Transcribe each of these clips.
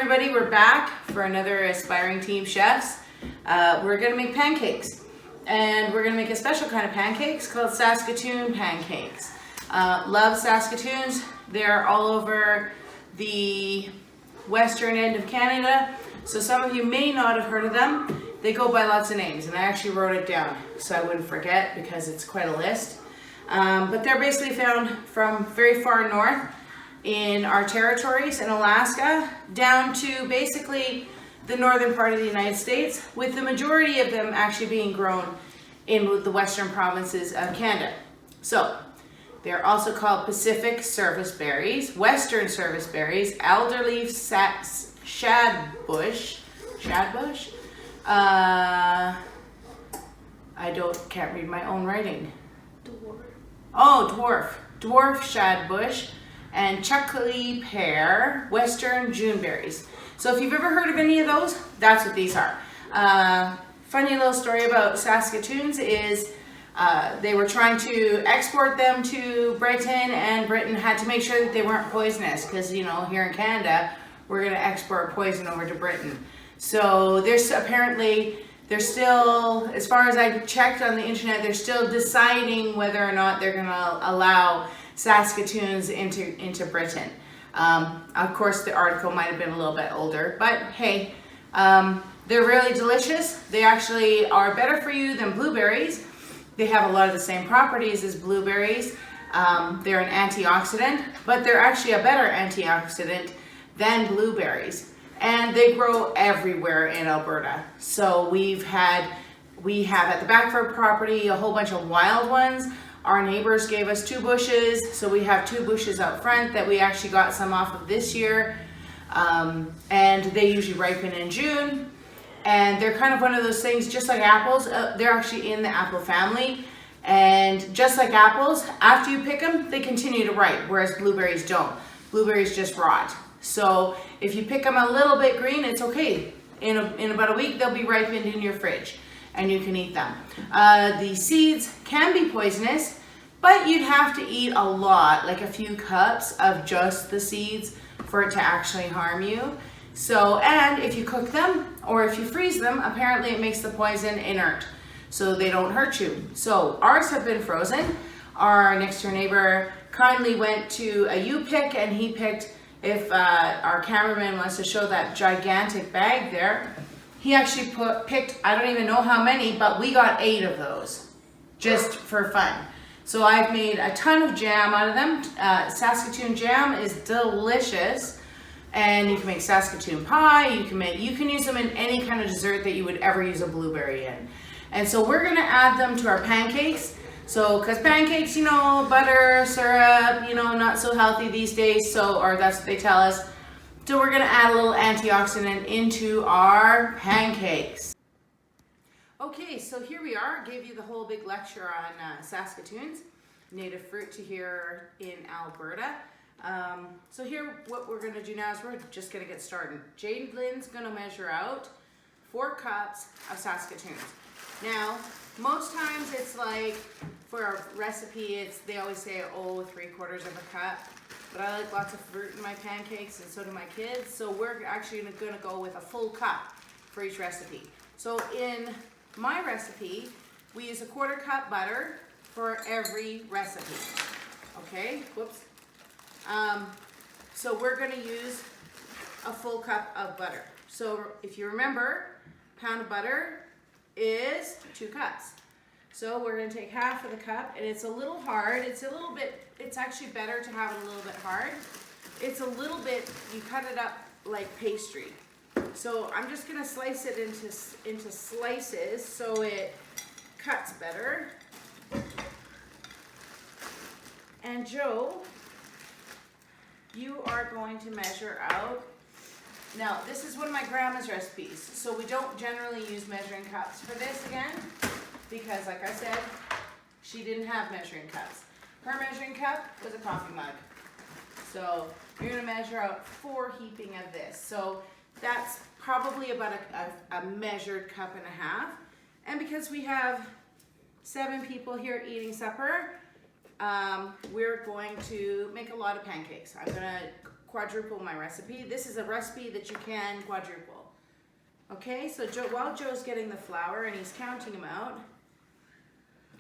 everybody, we're back for another Aspiring Team Chefs. We're gonna make pancakes, and we're gonna make a special kind of pancakes called Saskatoon pancakes. Love Saskatoons. They're all over the western end of Canada, so some of you may not have heard of them. They go by lots of names, and I actually wrote it down so I wouldn't forget because it's quite a list. But they're basically found from very far north in our territories in Alaska down to basically the northern part of the United States, with the majority of them actually being grown in the western provinces of Canada. So they're also called Pacific service berries, western service berries, alderleaf shadbush. Can't read my own writing. Dwarf shadbush, and chuckly pear, western Juneberries. So if you've ever heard of any of those, that's what these are. Funny little story about Saskatoons is they were trying to export them to Britain, and Britain had to make sure that they weren't poisonous, because you know, here in Canada we're going to export poison over to Britain. So there's apparently they're still, as far as I checked on the internet, they're still deciding whether or not they're going to allow Saskatoons into Britain. Of course, the article might have been a little bit older, but hey, they're really delicious. They actually are better for you than blueberries. They have a lot of the same properties as blueberries. They're an antioxidant, but they're actually a better antioxidant than blueberries. And they grow everywhere in Alberta. So we have at the back of our property a whole bunch of wild ones. Our neighbors gave us 2 bushes, so we have 2 bushes out front that we actually got some off of this year. And they usually ripen in June. And they're kind of one of those things, just like apples. They're actually in the apple family. And just like apples, after you pick them, they continue to ripen, whereas blueberries don't. Blueberries just rot. So if you pick them a little bit green, it's okay. In about a week, they'll be ripened in your fridge and you can eat them. The seeds can be poisonous, but you'd have to eat a lot, like a few cups of just the seeds for it to actually harm you. So, and if you cook them or if you freeze them, apparently it makes the poison inert, so they don't hurt you. So ours have been frozen. Our next door neighbor kindly went to a U-pick, and he picked, if our cameraman wants to show that gigantic bag there, he actually picked, I don't even know how many, but we got 8 of those just for fun. So I've made a ton of jam out of them. Saskatoon jam is delicious, and you can make Saskatoon pie. You can use them in any kind of dessert that you would ever use a blueberry in. And so we're gonna add them to our pancakes. So, because pancakes, you know, butter, syrup, you know, not so healthy these days, so, or that's what they tell us. So we're gonna add a little antioxidant into our pancakes. Okay, so here we are. I gave you the whole big lecture on Saskatoons, native fruit to here in Alberta. So here, what we're gonna do now is we're just gonna get started. Jadelin's gonna measure out 4 cups of Saskatoons. Now, most times it's like, for a recipe, they always say, oh, 3/4 of a cup. But I like lots of fruit in my pancakes, and so do my kids. So we're actually gonna go with a full cup for each recipe. So in my recipe, we use a 1/4 cup butter for every recipe. Okay, whoops. So we're gonna use a full cup of butter. So if you remember, a pound of butter is 2 cups. So we're going to take half of the cup, and it's a little hard. It's actually better to have it a little bit hard. It's a little bit, you cut it up like pastry. So I'm just going to slice it into slices so it cuts better. And Joe, you are going to measure out. Now, this is one of my grandma's recipes, so we don't generally use measuring cups for this again, because like I said, she didn't have measuring cups. Her measuring cup was a coffee mug. So you're gonna measure out 4 heaping of this. So that's probably about a measured 1.5 cups. And because we have 7 people here eating supper, we're going to make a lot of pancakes. I'm gonna quadruple my recipe. This is a recipe that you can quadruple. Okay, so while Joe's getting the flour and he's counting them out,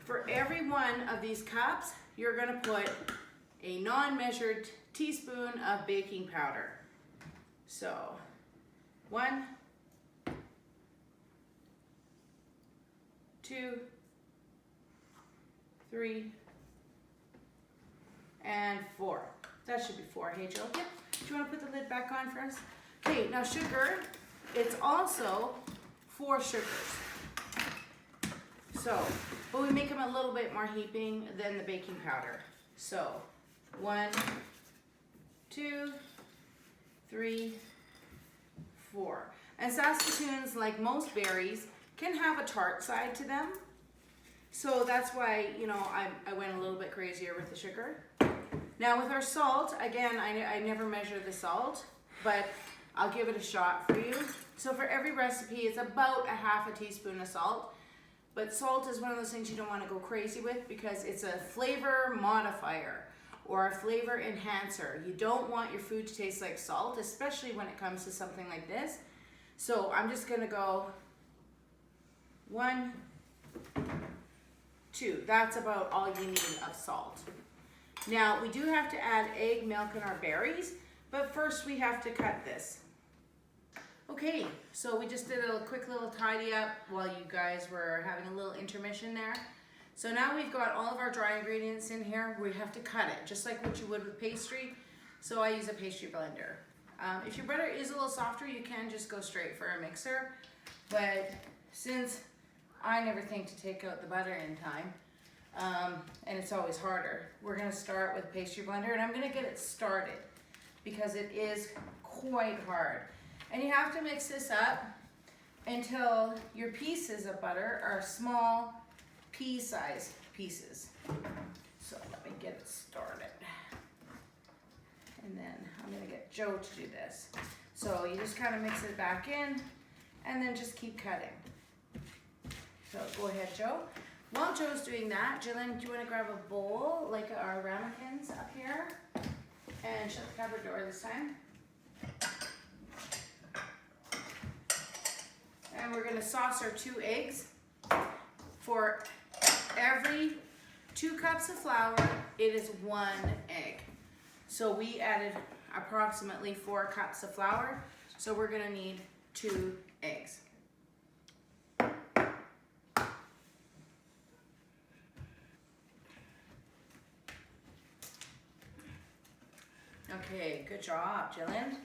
for every one of these cups, you're gonna put a non-measured teaspoon of baking powder. So, 1, 2, 3, and 4. That should be 4. Hey, Joe. Yep. Do you want to put the lid back on for us? Okay, now sugar, it's also 4 sugars. So, but we make them a little bit more heaping than the baking powder. So, 1, 2, 3, 4. And Saskatoons, like most berries, can have a tart side to them. So that's why, you know, I went a little bit crazier with the sugar. Now with our salt, again, I never measure the salt, but I'll give it a shot for you. So for every recipe, it's about a half a teaspoon of salt. But salt is one of those things you don't want to go crazy with because it's a flavor modifier or a flavor enhancer. You don't want your food to taste like salt, especially when it comes to something like this. So I'm just gonna go 1, 2. That's about all you need of salt. Now we do have to add egg, milk, and our berries, but first we have to cut this. Okay, so we just did a quick little tidy up while you guys were having a little intermission there. So now we've got all of our dry ingredients in here. We have to cut it, just like what you would with pastry. So I use a pastry blender. If your butter is a little softer, you can just go straight for a mixer. But since I never think to take out the butter in time, and it's always harder, we're gonna start with pastry blender, and I'm gonna get it started because it is quite hard. And you have to mix this up until your pieces of butter are small pea-sized pieces. So let me get it started. And then I'm gonna get Joe to do this. So you just kind of mix it back in and then just keep cutting. So go ahead, Joe. While Joe's doing that, Jillian, do you wanna grab a bowl like our ramekins up here? And shut the cupboard door this time. And we're gonna sauce our 2 eggs. For every 2 cups of flour, it is 1 egg. So we added approximately 4 cups of flour. So we're gonna need 2 eggs. Okay, good job, Jillian.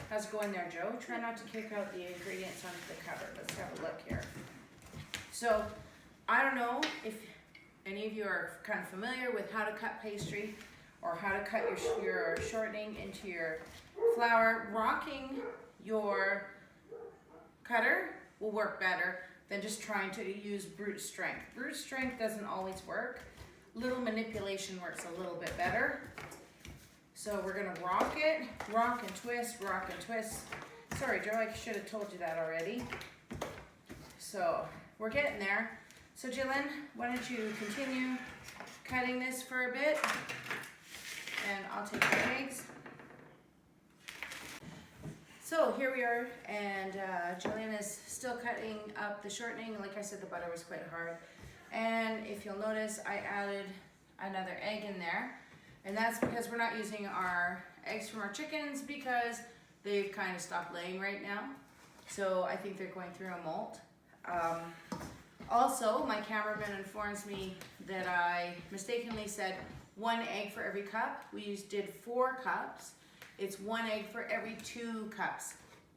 How's it going there, Joe? Try not to kick out the ingredients onto the cupboard. Let's have a look here. So, I don't know if any of you are kind of familiar with how to cut pastry or how to cut your shortening into your flour. Rocking your cutter will work better than just trying to use brute strength. Brute strength doesn't always work. Little manipulation works a little bit better. So we're gonna rock it, rock and twist, rock and twist. Sorry, Joe, I should have told you that already. So we're getting there. So Jillian, why don't you continue cutting this for a bit, and I'll take the eggs. So here we are, and Jillian is still cutting up the shortening. Like I said, the butter was quite hard. And if you'll notice, I added another egg in there. And that's because we're not using our eggs from our chickens because they've kind of stopped laying right now. So I think they're going through a molt. Also, my cameraman informs me that I mistakenly said 1 egg for every cup. We did 4 cups. It's 1 egg for every 2 cups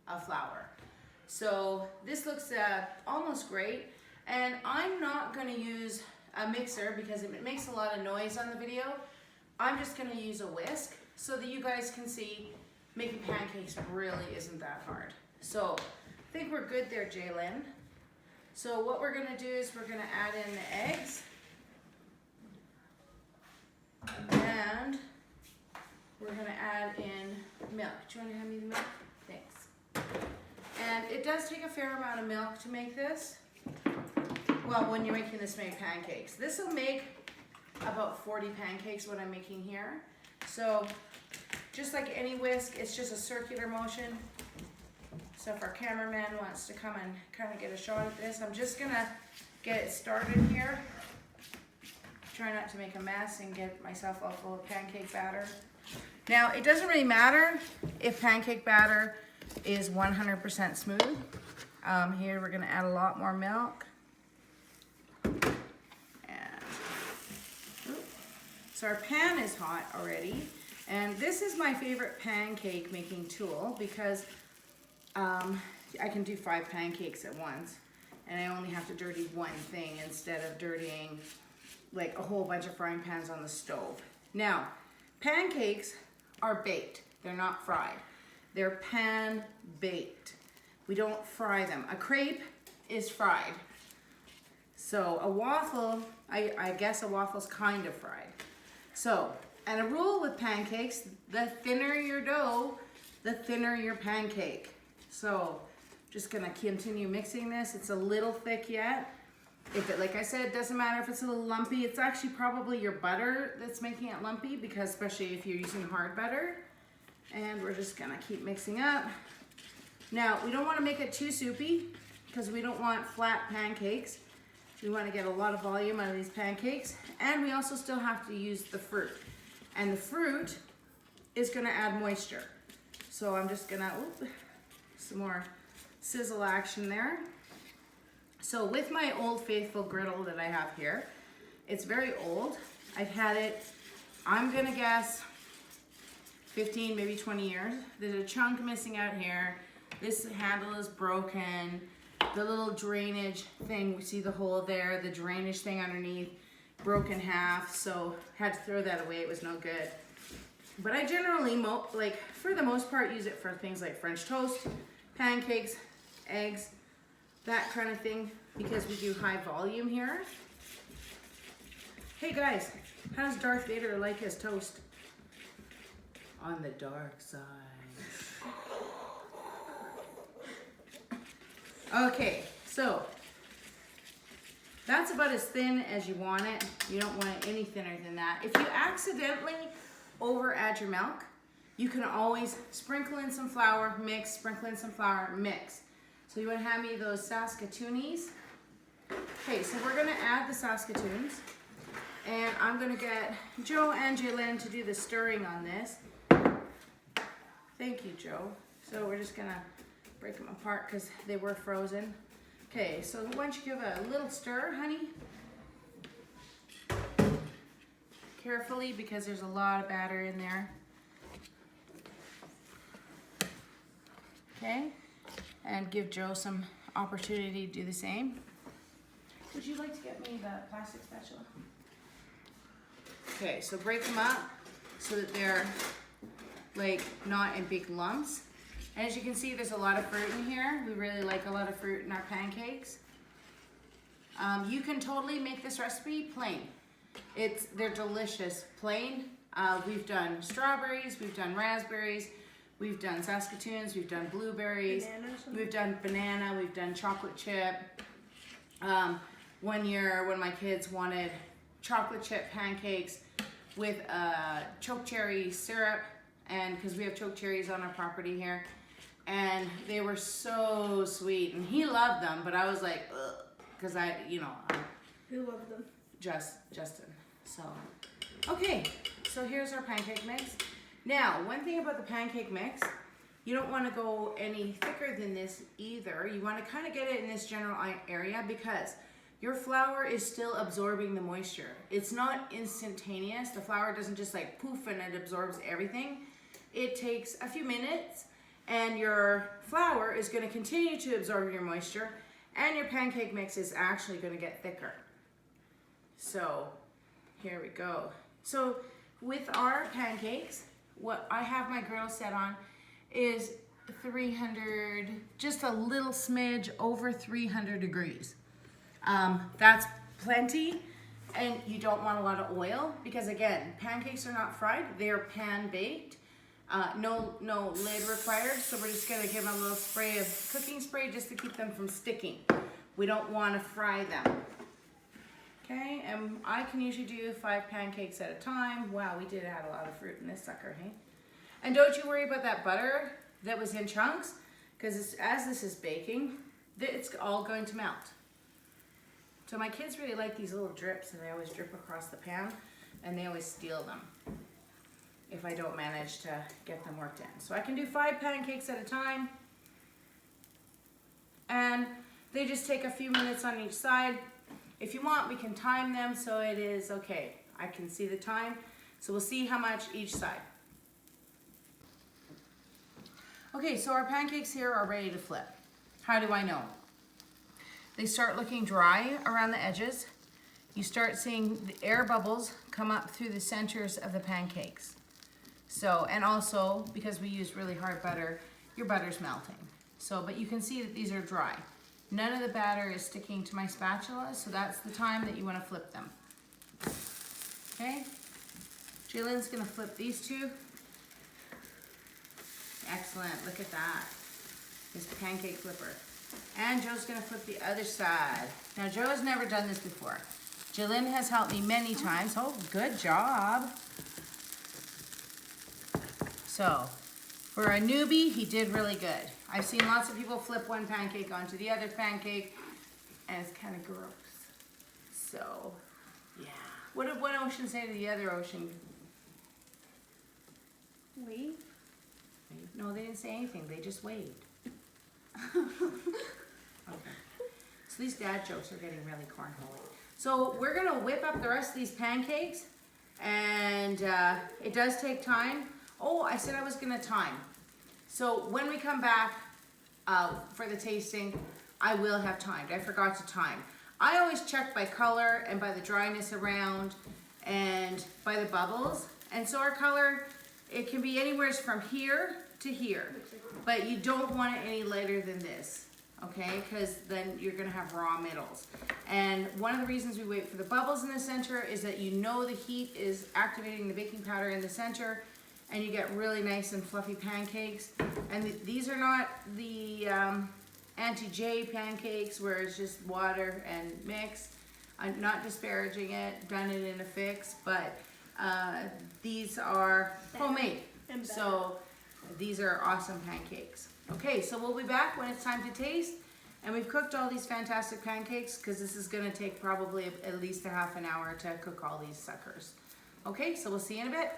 of flour. So this looks almost great. And I'm not gonna use a mixer because it makes a lot of noise on the video. I'm just gonna use a whisk so that you guys can see making pancakes really isn't that hard. So I think we're good there, Jalen. So what we're gonna do is we're gonna add in the eggs. And we're gonna add in milk. Do you wanna hand me the milk? Thanks. And it does take a fair amount of milk to make this. Well, when you're making this many pancakes. This will make about 40 pancakes, what I'm making here. So just like any whisk, it's just a circular motion. So if our cameraman wants to come and kind of get a shot at this, I'm just gonna get it started here. Try not to make a mess and get myself all full of pancake batter. Now, it doesn't really matter if pancake batter is 100% smooth. Here we're gonna add a lot more milk. And, so our pan is hot already. And this is my favorite pancake making tool because I can do 5 pancakes at once. And I only have to dirty one thing instead of dirtying like a whole bunch of frying pans on the stove. Now, pancakes are baked. They're not fried. They're pan baked. We don't fry them. A crepe is fried. So a waffle, I guess a waffle's kind of fried. So, and a rule with pancakes, the thinner your dough, the thinner your pancake. So, just gonna continue mixing this. It's a little thick yet. If it, like I said, it doesn't matter if it's a little lumpy. It's actually probably your butter that's making it lumpy, because especially if you're using hard butter. And we're just gonna keep mixing up. Now, we don't wanna make it too soupy because we don't want flat pancakes. We wanna get a lot of volume out of these pancakes. And we also still have to use the fruit. And the fruit is gonna add moisture. So I'm just gonna, some more sizzle action there. So with my Old Faithful griddle that I have here, it's very old. I've had it, I'm gonna guess 15, maybe 20 years. There's a chunk missing out here. This handle is broken. The little drainage thing, we see the hole there, the drainage thing underneath, broke in half, so had to throw that away, it was no good. But I generally, like for the most part, use it for things like French toast, pancakes, eggs, that kind of thing, because we do high volume here. Hey guys, how does Darth Vader like his toast? On the dark side. Okay, so that's about as thin as you want it. You don't want it any thinner than that. If you accidentally over add your milk, you can always sprinkle in some flour, mix, sprinkle in some flour, mix. So you want to hand me those Saskatoonies. Okay, so we're going to add the Saskatoons. And I'm going to get Joe and Jalen to do the stirring on this. Thank you, Joe. So we're just going to break them apart because they were frozen. Okay, so why don't you give a little stir, honey? Carefully, because there's a lot of batter in there. Okay, and give Joe some opportunity to do the same. Would you like to get me the plastic spatula? Okay, so break them up so that they're like not in big lumps. And as you can see, there's a lot of fruit in here. We really like a lot of fruit in our pancakes. You can totally make this recipe plain. They're delicious plain. We've done strawberries, we've done raspberries, we've done Saskatoons, we've done blueberries, we've done banana, we've done chocolate chip. One year, one of my kids wanted chocolate chip pancakes with choke cherry syrup, and because we have choke cherries on our property here, and they were so sweet, and he loved them, but I was like, ugh, because Who loved them? Justin. So, okay, so here's our pancake mix. Now, one thing about the pancake mix, you don't want to go any thicker than this either. You want to kind of get it in this general area because your flour is still absorbing the moisture. It's not instantaneous. The flour doesn't just like poof and it absorbs everything. It takes a few minutes and your flour is going to continue to absorb your moisture and your pancake mix is actually going to get thicker. So here we go. So with our pancakes, what I have my griddle set on is 300, just a little smidge over 300 degrees. That's plenty, and you don't want a lot of oil because again, pancakes are not fried, they're pan baked. No lid required, so we're just gonna give them a little spray of cooking spray just to keep them from sticking. We don't want to fry them. Okay, and I can usually do 5 pancakes at a time. Wow, we did add a lot of fruit in this sucker, hey? And don't you worry about that butter that was in chunks, because as this is baking, it's all going to melt. So my kids really like these little drips, and they always drip across the pan, and they always steal them if I don't manage to get them worked in. So I can do 5 pancakes at a time, and they just take a few minutes on each side. If you want, we can time them so it is okay. I can see the time, so we'll see how much each side. Okay, so our pancakes here are ready to flip. How do I know? They start looking dry around the edges. You start seeing the air bubbles come up through the centers of the pancakes. So, and also, because we use really hard butter, your butter's melting. So, but you can see that these are dry. None of the batter is sticking to my spatula, so that's the time that you want to flip them. Okay? Jalen's going to flip these 2. Excellent, look at that. This pancake flipper. And Joe's going to flip the other side. Now, Joe has never done this before. Jalen has helped me many times. Oh, good job. So, for a newbie, he did really good. I've seen lots of people flip one pancake onto the other pancake, and it's kind of gross. So, yeah. What did one ocean say to the other ocean? Wave? No, they didn't say anything. They just waved. Okay. So these dad jokes are getting really cornholy. So we're going to whip up the rest of these pancakes, and it does take time. Oh, I said I was going to time. So when we come back for the tasting, I will have timed. I forgot to time. I always check by color and by the dryness around and by the bubbles. And so our color, it can be anywhere from here to here, but you don't want it any lighter than this, okay? Because then you're gonna have raw middles. And one of the reasons we wait for the bubbles in the center is that you know the heat is activating the baking powder in the center, and you get really nice and fluffy pancakes. And these are not the Auntie J pancakes where it's just water and mix. I'm not disparaging it, done it in a fix, but these are homemade. So these are awesome pancakes. Okay, so we'll be back when it's time to taste. And we've cooked all these fantastic pancakes because this is gonna take probably at least a half an hour to cook all these suckers. Okay, so we'll see you in a bit.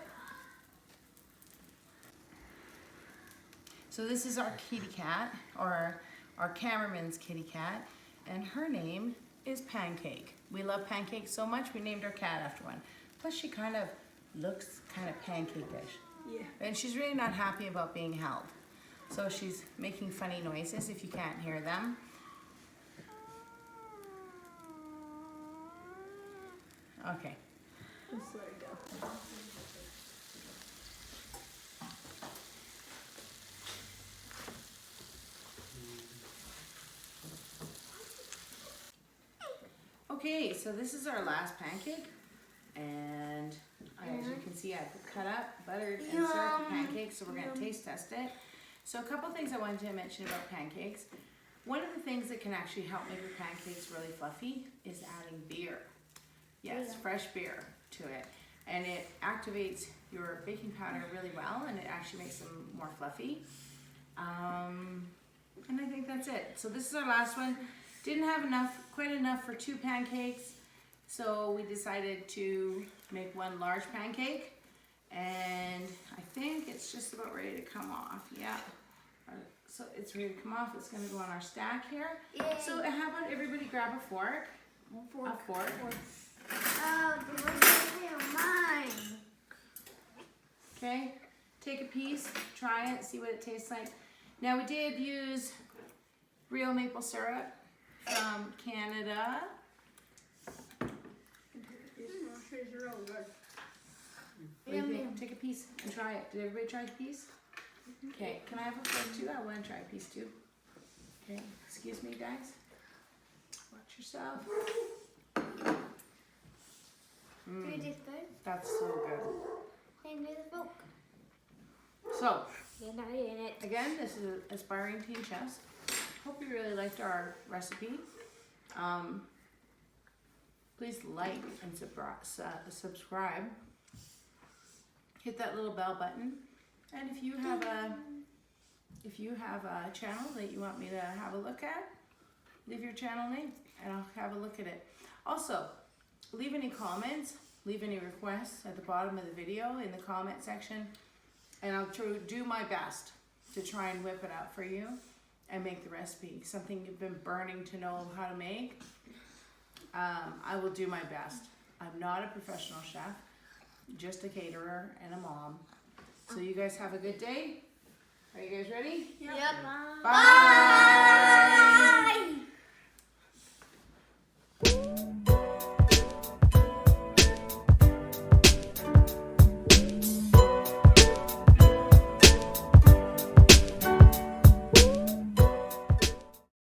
So this is our kitty cat, or our cameraman's kitty cat, and her name is Pancake. We love Pancake so much we named our cat after one. Plus she kind of looks kind of pancake-ish. Yeah. And she's really not happy about being held. So she's making funny noises if you can't hear them. Okay. Just let it go. Okay, so this is our last pancake. And as you can see, I've cut up, buttered, and served the pancakes, so we're going to taste test it. So a couple things I wanted to mention about pancakes. One of the things that can actually help make your pancakes really fluffy is adding beer. Yes, fresh beer to it. And it activates your baking powder really well, and it actually makes them more fluffy. And I think that's it. So this is our last one. Didn't have quite enough for 2 pancakes. So we decided to make 1 large pancake, and I think it's just about ready to come off. Yeah. So it's ready to come off. It's going to go on our stack here. Yay. So how about everybody grab a fork? A fork. Mine. Okay. Take a piece, try it, see what it tastes like. Now we did use real maple syrup from Canada. It's real good. What do you think? Take a piece and try it. Did everybody try a piece? Okay, can I have a fork too? I want to try a piece too. Okay, excuse me guys. Watch yourself. Do you taste good? That's so good. And do the fork. So, You're not eating it. again, this is aspiring teen chefs. Hope you really liked our recipe. please like and subscribe. Hit that little bell button. And if you have a channel that you want me to have a look at, leave your channel name and I'll have a look at it. Also, leave any comments, leave any requests at the bottom of the video in the comment section, and I'll do my best to try and whip it out for you and make the recipe. Something you've been burning to know how to make. I will do my best. I'm not a professional chef, just a caterer and a mom. So you guys have a good day. Are you guys ready? Yep. Bye. Bye.